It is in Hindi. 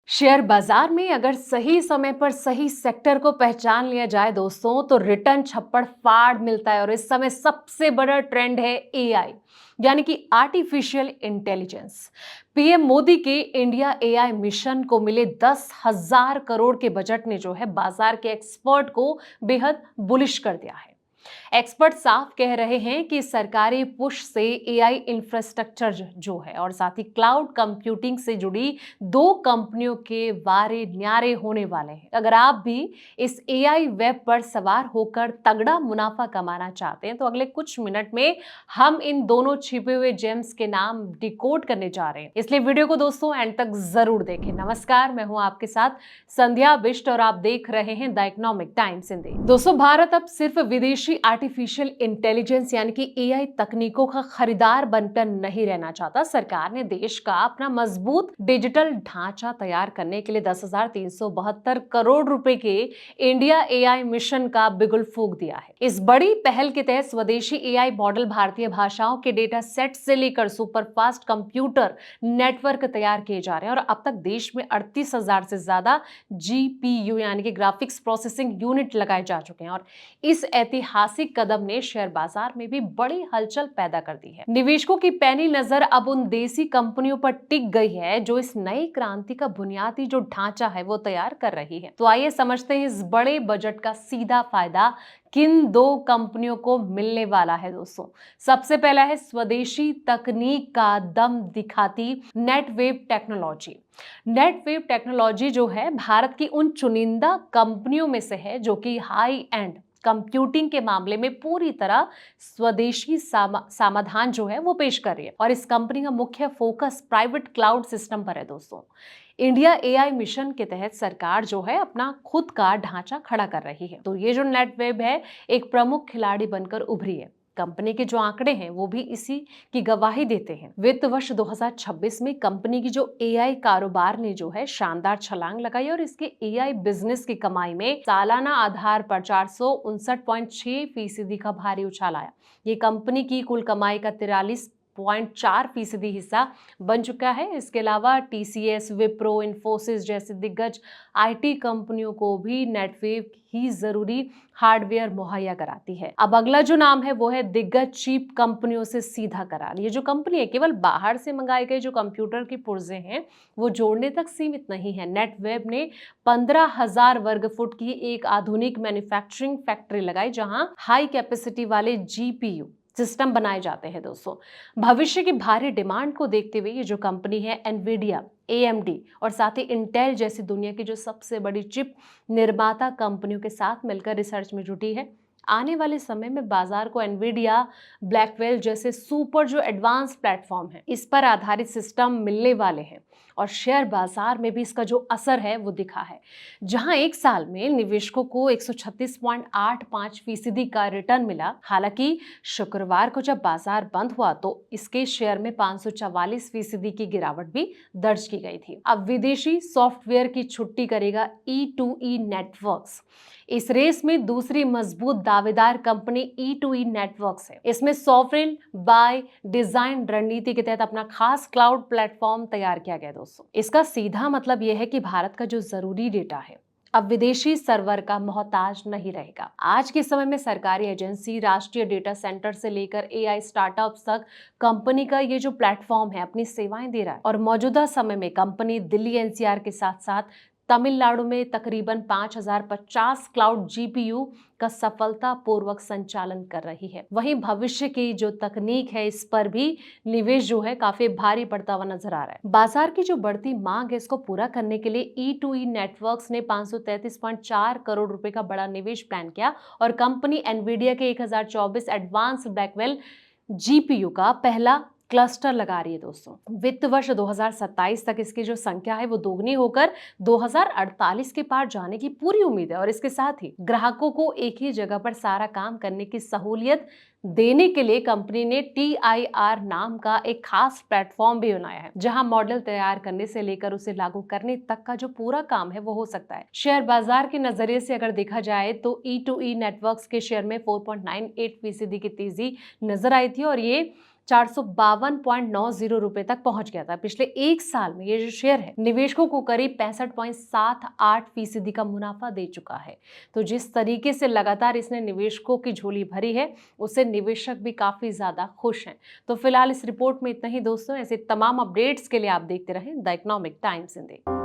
शेयर बाजार में अगर सही समय पर सही सेक्टर को पहचान लिया जाए दोस्तों तो रिटर्न छप्पड़ फाड़ मिलता है। और इस समय सबसे बड़ा ट्रेंड है एआई यानी कि आर्टिफिशियल इंटेलिजेंस। पीएम मोदी के इंडिया एआई मिशन को मिले 10,000 करोड़ के बजट ने जो है बाजार के एक्सपर्ट को बेहद बुलिश कर दिया है। एक्सपर्ट साफ कह रहे हैं कि सरकारी पुश से एआई इंफ्रास्ट्रक्चर जो है और साथ ही क्लाउड कंप्यूटिंग से जुड़ी दो कंपनियों के वारे न्यारे होने वाले हैं। अगर आप भी इस एआई वेब पर सवार होकर तगड़ा मुनाफा कमाना चाहते हैं तो अगले कुछ मिनट में हम इन दोनों छिपे हुए जेम्स के नाम डिकोड करने जा रहे हैं, इसलिए वीडियो को दोस्तों एंड तक जरूर देखें। नमस्कार, मैं हूं आपके साथ संध्या बिष्ट और आप देख रहे हैं द इकोनॉमिक टाइम्स हिंदी। दोस्तों, भारत अब सिर्फ विदेशी आर्टिफिशियल इंटेलिजेंस यानी कि एआई तकनीकों का खरीदार बनकर नहीं रहना चाहता। सरकार ने देश का अपना मजबूत डिजिटल ढांचा तैयार करने के लिए 10,372 करोड़ रुपए के इंडिया एआई मिशन का बिगुल फूंक दिया है। इस बड़ी पहल के तहत स्वदेशी एआई मॉडल भारतीय भाषाओं के डेटा सेट से लेकर सुपरफास्ट कंप्यूटर नेटवर्क तैयार किए जा रहे हैं और अब तक देश में 38,000 से ज्यादा जीपीयू यानी कि ग्राफिक्स प्रोसेसिंग यूनिट लगाए जा चुके हैं। और इस ऐतिहासिक कदम ने शेयर बाजार में भी बड़ी हलचल पैदा कर दी है। निवेशकों की पैनी नजर अब उन देसी कंपनियों पर टिक गई है जो इस नई क्रांति का बुनियादी जो ढांचा है वो तैयार कर रही है। तो आइए समझते हैं इस बड़े बजट का सीधा फायदा किन दो कंपनियों को मिलने वाला है। दोस्तों, सबसे पहला है स्वदेशी तकनीक का दम दिखाती नेटवेव टेक्नोलॉजी। नेटवेव टेक्नोलॉजी जो है भारत की उन चुनिंदा कंपनियों में से है जो कि हाई एंड कंप्यूटिंग के मामले में पूरी तरह स्वदेशी समाधान जो है वो पेश कर रही है। और इस कंपनी का मुख्य फोकस प्राइवेट क्लाउड सिस्टम पर है। दोस्तों, इंडिया एआई मिशन के तहत सरकार जो है अपना खुद का ढांचा खड़ा कर रही है। तो ये जो नेटवेब है एक प्रमुख खिलाड़ी बनकर उभरी है। कंपनी के जो आंकड़े हैं वो भी इसी की गवाही देते हैं। वित्त वर्ष 2026 में कंपनी की जो एआई कारोबार ने जो है शानदार छलांग लगाई और इसके एआई बिजनेस की कमाई में सालाना आधार पर 459.6% का भारी उछाल आया। ये कंपनी की कुल कमाई का 43.4% हिस्सा बन चुका है। इसके अलावा टीसीएस, विप्रो, इन्फोसिस जैसे दिग्गज आईटी कंपनियों को भी नेटवेव ही जरूरी हार्डवेयर मुहैया कराती है। अब अगला जो नाम है वो है दिग्गज चीप कंपनियों से सीधा करार। ये जो कंपनी है केवल बाहर से मंगाए गए जो कंप्यूटर की पुर्जे हैं वो जोड़ने तक सीमित नहीं है। नेटवेब ने 15,000 वर्ग फुट की एक आधुनिक मैन्युफैक्चरिंग फैक्ट्री लगाई जहां हाई कैपेसिटी वाले जीपीयू सिस्टम बनाए जाते हैं। दोस्तों, भविष्य की भारी डिमांड को देखते हुए ये जो कंपनी है एनवीडिया, एएमडी और साथ ही इंटेल जैसी दुनिया की जो सबसे बड़ी चिप निर्माता कंपनियों के साथ मिलकर रिसर्च में जुटी है। आने वाले समय में बाजार को एनवीडिया, ब्लैकवेल जैसे सुपर जो एडवांस प्लेटफॉर्म है इस पर आधारित सिस्टम मिलने वाले हैं। और शेयर बाजार में भी इसका जो असर है वो दिखा है, जहां एक साल में निवेशकों को 136.85% का रिटर्न मिला। हालांकि शुक्रवार को जब बाजार बंद हुआ तो इसके शेयर में 544% की गिरावट भी दर्ज की गई थी। अब विदेशी सॉफ्टवेयर की छुट्टी करेगा E2E नेटवर्क्स। इस रेस में दूसरी मजबूत दावेदार कंपनी E2E नेटवर्क्स है। इसमें सॉवरेन बाय डिजाइन रणनीति के तहत अपना खास क्लाउड प्लेटफॉर्म तैयार किया गया। दोस्तों, इसका सीधा मतलब यह है कि भारत का जो जरूरी डेटा है अब विदेशी सर्वर का मोहताज नहीं रहेगा। आज के समय में सरकारी एजेंसी, राष्ट्रीय डेटा सेंटर से लेकर एआई स्टार्टअप्स तक कंपनी का ये जो प्लेटफॉर्म है अपनी सेवाएं दे रहा है। और मौजूदा समय में कंपनी दिल्ली एनसीआर के साथ साथ तमिलनाडु में तकरीबन 5,050 क्लाउड जीपीयू का सफलतापूर्वक संचालन कर रही है। वहीं भविष्य की जो तकनीक है इस पर भी निवेश जो है काफी भारी पड़ता हुआ नजर आ रहा है। बाजार की जो बढ़ती मांग है इसको पूरा करने के लिए E2E नेटवर्क्स ने 533.4 करोड़ रुपए का बड़ा निवेश प्लान किया और कंपनी एनवीडिया के 1024 एडवांस ब्लैकवेल जीपीयू का पहला क्लस्टर लगा रही है। दोस्तों, वित्त वर्ष 2027 तक इसकी जो संख्या है वो दोगुनी होकर 2048 के पार जाने की पूरी उम्मीद है। और इसके साथ ही ग्राहकों को एक ही जगह पर सारा काम करने की सहूलियत देने के लिए कंपनी ने TIR नाम का एक खास प्लेटफॉर्म भी बनाया है, जहां मॉडल तैयार करने से लेकर उसे लागू करने तक का जो पूरा काम है वो हो सकता है। शेयर बाजार के नजरिए से अगर देखा जाए तो E2E नेटवर्क्स के शेयर में 4.98% की तेजी नजर आई थी और ये 452.90 रुपए तक पहुंच गया था। पिछले एक साल में ये जो शेयर है निवेशकों को करीब 65.78% का मुनाफा दे चुका है। तो जिस तरीके से लगातार इसने निवेशकों की झोली भरी है, उससे निवेशक भी काफी ज्यादा खुश हैं। तो फिलहाल इस रिपोर्ट में इतना ही दोस्तों। ऐसे तमाम अपडेट्स के लिए आप देखते रहें द इकोनॉमिक टाइम्स हिंदी।